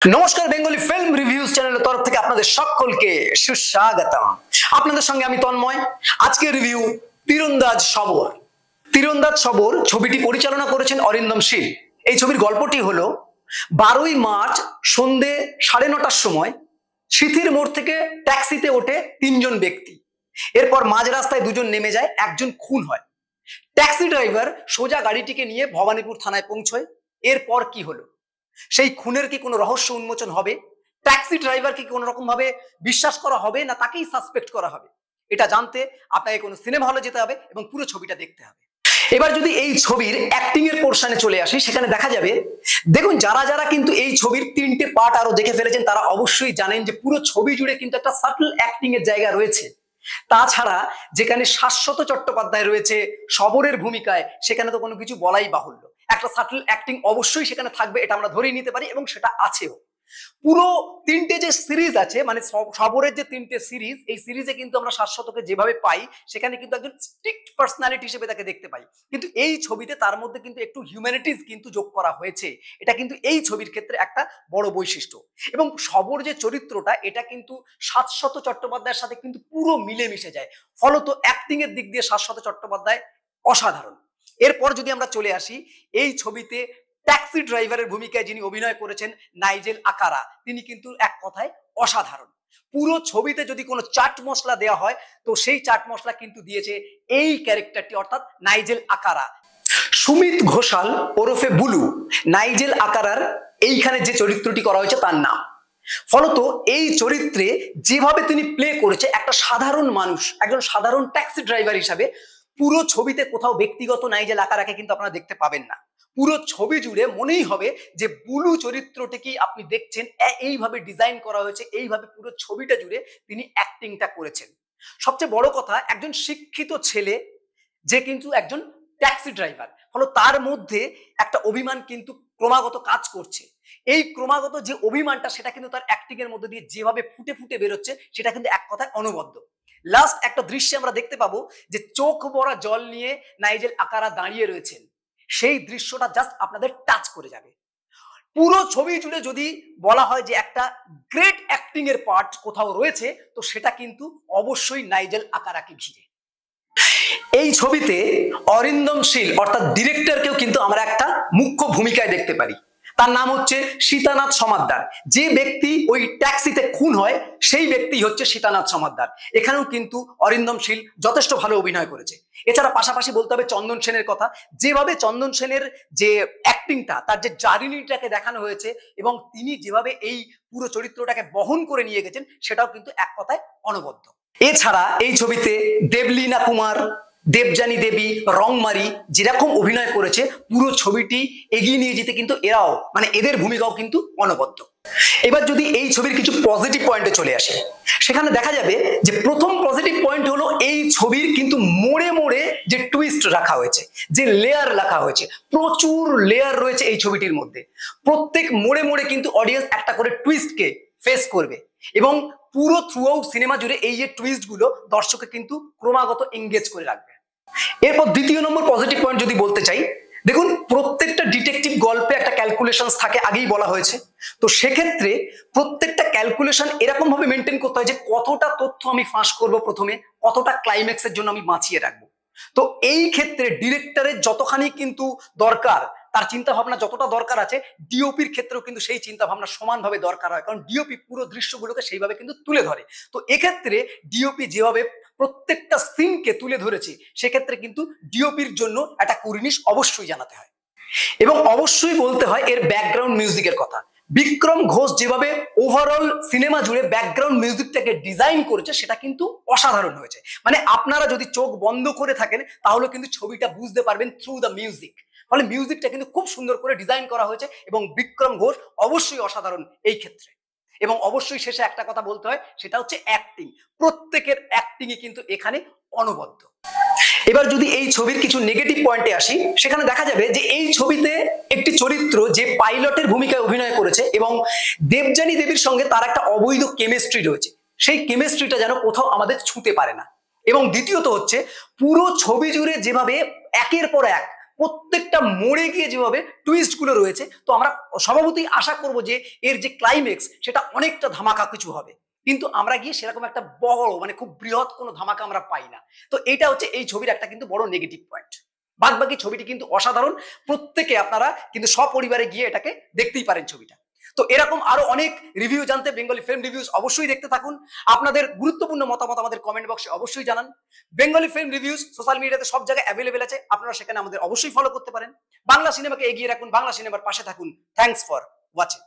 নমস্কার, Bengali film reviews চ্যানেলের তরফ থেকে আপনাদের সকলকে সুস্বাগতম। আপনাদের সঙ্গে আমি তন্ময়। আজকে রিভিউ তীরন্দাজ সবর। তীরন্দাজ সবর ছবিটি পরিচালনা করেছেন অরিন্দম শীল। এই ছবির গল্পটি হলো 12ই মার্চ সন্ধে 9:30টার সময় সিথির মোড় থেকে ট্যাক্সিতে ওঠে 3জন ব্যক্তি। এরপর মাঝ রাস্তায় দুজন নেমে যায়, একজন খুন হয়। ট্যাক্সি ড্রাইভার সোজা গাড়িটিকে নিয়ে ভবানীপুর থানায় পৌঁছয়। এরপর কি হলো? সেই খুনের কি কোনো রহস্য উন্মোচন হবে? ট্যাক্সি ড্রাইভার কি কোনো রকম ভাবে বিশ্বাস করা হবে, না তাকেই সাসপেক্ট করা হবে? এটা জানতে আপনাকে কোনো সিনেমা হলে যেতে হবে এবং পুরো ছবিটা দেখতে হবে। এবার যদি এই ছবির অ্যাক্টিং এর পোর্শনে চলে আসি, সেখানে দেখা যাবে, দেখুন যারা যারা কিন্তু এই ছবির 3টে পার্ট আরো দেখে ফেলেছেন তারা অবশ্যই জানেন যে পুরো ছবি জুড়ে কিন্তু একটা সাটল অ্যাক্টিং এর জায়গা রয়েছে। তাছাড়া যেখানে শাশ্বত চট্টোপাধ্যায় রয়েছে সবরের ভূমিকায়, সেখানে তো কোনো কিছু বলাই বাহুল্য। একটা সাটল অ্যাক্টিং অবশ্যই সেখানে থাকবে, এটা আমরা ধরেই নিতে পারি এবং সেটা আছেও। পুরো 3টে যে সিরিজ আছে, মানে সবরের যে 3টে সিরিজ, এই সিরিজে কিন্তু আমরা শাশ্বতকে যেভাবে পাই সেখানে কিন্তু একজন স্ট্রিক্ট পার্সোনালিটি হিসেবে তাকে দেখতে পাই, কিন্তু এই ছবিতে তার মধ্যে কিন্তু একটু হিউম্যানিটিজ কিন্তু যোগ করা হয়েছে। এটা কিন্তু এই ছবির ক্ষেত্রে একটা বড় বৈশিষ্ট্য। এবং সবর যে চরিত্রটা, এটা কিন্তু শাশ্বত চট্টোপাধ্যায়ের সাথে কিন্তু পুরো মিলেমিশে যায়। ফলত অ্যাক্টিং এর দিক দিয়ে শাশ্বত চট্টোপাধ্যায় অসাধারণ। এরপর যদি আমরা চলে আসি, এই ছবিতে ট্যাক্সি ড্রাইভারের ভূমিকায় যিনি অভিনয় করেছেন নাইজেল আকারা, তিনি কিন্তু এক কথায় অসাধারণ। পুরো ছবিতে যদি কোনো চাট মশলা দেওয়া হয় তো সেই চাট মশলা কিন্তু দিয়েছে এই ক্যারেক্টারটি, অর্থাৎ নাইজেল আকারা। সুমিত ঘোষাল ওরফে বুলু, নাইজেল আকারার এইখানে যে চরিত্রটি করা হয়েছে তার নাম। ফলত এই চরিত্রে যেভাবে তিনি প্লে করেছে একটা সাধারণ মানুষ, একজন সাধারণ ট্যাক্সি ড্রাইভার হিসাবে, পুরো ছবিতে কোথাও ব্যক্তিগত নাইজেল আকারাকে কিন্তু আপনারা দেখতে পাবেন না। পুরো ছবি জুড়ে মনেই হবে যে বুলু চরিত্রটিকেই আপনি দেখছেন, এইভাবে ডিজাইন করা হয়েছে, এইভাবে পুরো ছবিটা জুড়ে তিনি অ্যাক্টিংটা করেছেন। সবচেয়ে বড় কথা, একজন শিক্ষিত ছেলে যে কিন্তু একজন ট্যাক্সি ড্রাইভার, ফলে তার মধ্যে একটা অভিমান কিন্তু ক্রমাগত কাজ করছে। এই ক্রমাগত যে অভিমানটা, সেটা কিন্তু তার অ্যাক্টিং এর মধ্যে দিয়ে যেভাবে ফুটে ফুটে বেরোচ্ছে, সেটা কিন্তু এক কথায় অনবদ্য। লাস্ট একটা দৃশ্যে আমরা দেখতে পাবো যে চোখ ভরা জল নিয়ে নাইজেল আকারা দাঁড়িয়ে রয়েছেন। সেই দৃশ্যটা জাস্ট আপনাদের টাচ করে যাবে। পুরো ছবি জুড়ে যদি বলা হয় যে একটা গ্রেট অ্যাক্টিং এর পার্ট কোথাও রয়েছে, তো সেটা কিন্তু অবশ্যই নাইজেল আকারাকে ঘিরে। এই ছবিতে অরিন্দম শীল অর্থাৎ ডিরেক্টরকেও কিন্তু আমরা একটা মুখ্য ভূমিকায় দেখতে পারি। তার নাম হচ্ছে সীতানাথ সমাদ্দার। যে ব্যক্তি ওই ট্যাক্সিতে খুন হয় সেই ব্যক্তি হচ্ছে সীতানাথ সমাদ্দার। এখানেও কিন্তু অরিন্দম শীল যথেষ্ট ভালো অভিনয় করেছে। এছাড়া পাশাপাশি বলতে হবে চন্দন সেনের কথা। যেভাবে চন্দন সেনের যে অ্যাক্টিংটা, তার যে জার্নিটাকে দেখানো হয়েছে এবং তিনি যেভাবে এই পুরো চরিত্রটাকে বহন করে নিয়ে গেছেন, সেটাও কিন্তু এক কথায় অনবদ্য। এছাড়া এই ছবিতে দেবলীনা কুমার, দেবযানী দেবী, রংমারি যেরকম অভিনয় করেছে, পুরো ছবিটি এগিয়ে নিয়ে যেতে কিন্তু এরাও, মানে এদের ভূমিকাও কিন্তু অনবদ্য। এবার যদি এই ছবির কিছু পজিটিভ পয়েন্টে চলে আসে, সেখানে দেখা যাবে যে প্রথম পজিটিভ পয়েন্ট হলো এই ছবির কিন্তু মোড়ে মোড়ে যে টুইস্ট রাখা হয়েছে, যে লেয়ার রাখা হয়েছে, প্রচুর লেয়ার রয়েছে এই ছবিটির মধ্যে। প্রত্যেক মোড়ে মোড়ে কিন্তু অডিয়েন্স একটা করে টুইস্টকে ফেস করবে এবং পুরো থ্রু আউট সিনেমা জুড়ে এই যে টুইস্ট গুলো দর্শককে কিন্তু ক্রমাগত এঙ্গেজ করে রাখবে। এরপর দ্বিতীয় নম্বর পজিটিভ পয়েন্ট যদি বলতে চাই, দেখুন প্রত্যেকটা ডিটেকটিভ গল্পে একটা ক্যালকুলেশন থাকে, আগেই বলা হয়েছে। তো সেক্ষেত্রে প্রত্যেকটা ক্যালকুলেশন এরকম ভাবে মেনটেন করতে হয় যে কতটা তথ্য আমি ফাঁস করব প্রথমে, কতটা ক্লাইম্যাক্সের জন্য আমি বাঁচিয়ে রাখবো। তো এই ক্ষেত্রে ডিরেক্টরের যতখানি কিন্তু দরকার, তার চিন্তা ভাবনা যতটা দরকার আছে, ডিওপির ক্ষেত্রেও কিন্তু সেই চিন্তা ভাবনা সমানভাবে দরকার হয়, কারণ ডিওপি পুরো দৃশ্যগুলোকে সেইভাবে কিন্তু তুলে ধরে। তো এক্ষেত্রে ডিওপি যেভাবে প্রত্যেকটা সিনকে তুলে ধরেছে, সেক্ষেত্রে কিন্তু ডিওপির জন্য একটা কুর্নিশ অবশ্যই জানাতে হয়। এবং অবশ্যই বলতে হয় এর ব্যাকগ্রাউন্ড মিউজিকের কথা। বিক্রম ঘোষ যেভাবে ওভারঅল সিনেমা জুড়ে ব্যাকগ্রাউন্ড মিউজিকটাকে ডিজাইন করেছে, সেটা কিন্তু অসাধারণ হয়েছে। মানে আপনারা যদি চোখ বন্ধ করে থাকেন তাহলে কিন্তু ছবিটা বুঝতে পারবেন থ্রু দ্য মিউজিক। ফলে মিউজিকটা কিন্তু খুব সুন্দর করে ডিজাইন করা হয়েছে এবং বিক্রম ঘোষ অবশ্যই অসাধারণ এই ক্ষেত্রে। এবং অবশ্যই শেষে একটা কথা বলতে হয়, সেটা হচ্ছে অ্যাক্টিং। প্রত্যেকের অ্যাক্টিংই কিন্তু এখানে অনবদ্য। এবার যদি এই ছবির কিছু নেগেটিভ পয়েন্টে আসি, সেখানে দেখা যাবে যে এই ছবিতে একটি চরিত্র যে পাইলটের ভূমিকায় অভিনয় করেছে এবং দেবযানী দেবীর সঙ্গে তার একটা অবৈধ কেমিস্ট্রি রয়েছে, সেই কেমিস্ট্রিটা যেন কোথাও আমাদের ছুঁতে পারে না। এবং দ্বিতীয়ত হচ্ছে পুরো ছবি জুড়ে যেভাবে একের পর এক প্রত্যেকটা মোড়ে গিয়ে যেভাবে টুইস্ট গুলো রয়েছে, তো আমরা স্বভাবতই আশা করব যে এর যে ক্লাইম্যাক্স সেটা অনেকটা ধামাকা কিছু হবে, কিন্তু আমরা গিয়ে সেরকম একটা বড় মানে খুব বৃহৎ কোনো ধামাকা আমরা পাই না। তো এটা হচ্ছে এই ছবির একটা কিন্তু বড় নেগেটিভ পয়েন্ট। বাদ বাকি ছবিটি কিন্তু অসাধারণ, প্রত্যেকে আপনারা কিন্তু সপরিবারে গিয়ে এটাকে দেখতেই পারেন ছবিটা। তো এরকম আরো অনেক রিভিউ জানতে বেঙ্গলি ফিল্ম রিভিউজ অবশ্যই দেখতে থাকুন। আপনাদের গুরুত্বপূর্ণ মতামত আমাদের কমেন্ট বক্সে অবশ্যই জানান। বেঙ্গলি ফিল্ম রিভিউজ সোশ্যাল মিডিয়াতে সব জায়গায় অ্যাভেলেবেল আছে, আপনারা সেখানে আমাদের অবশ্যই ফলো করতে পারেন। বাংলা সিনেমাকে এগিয়ে রাখুন, বাংলা সিনেমার পাশে থাকুন। Thanks for watching.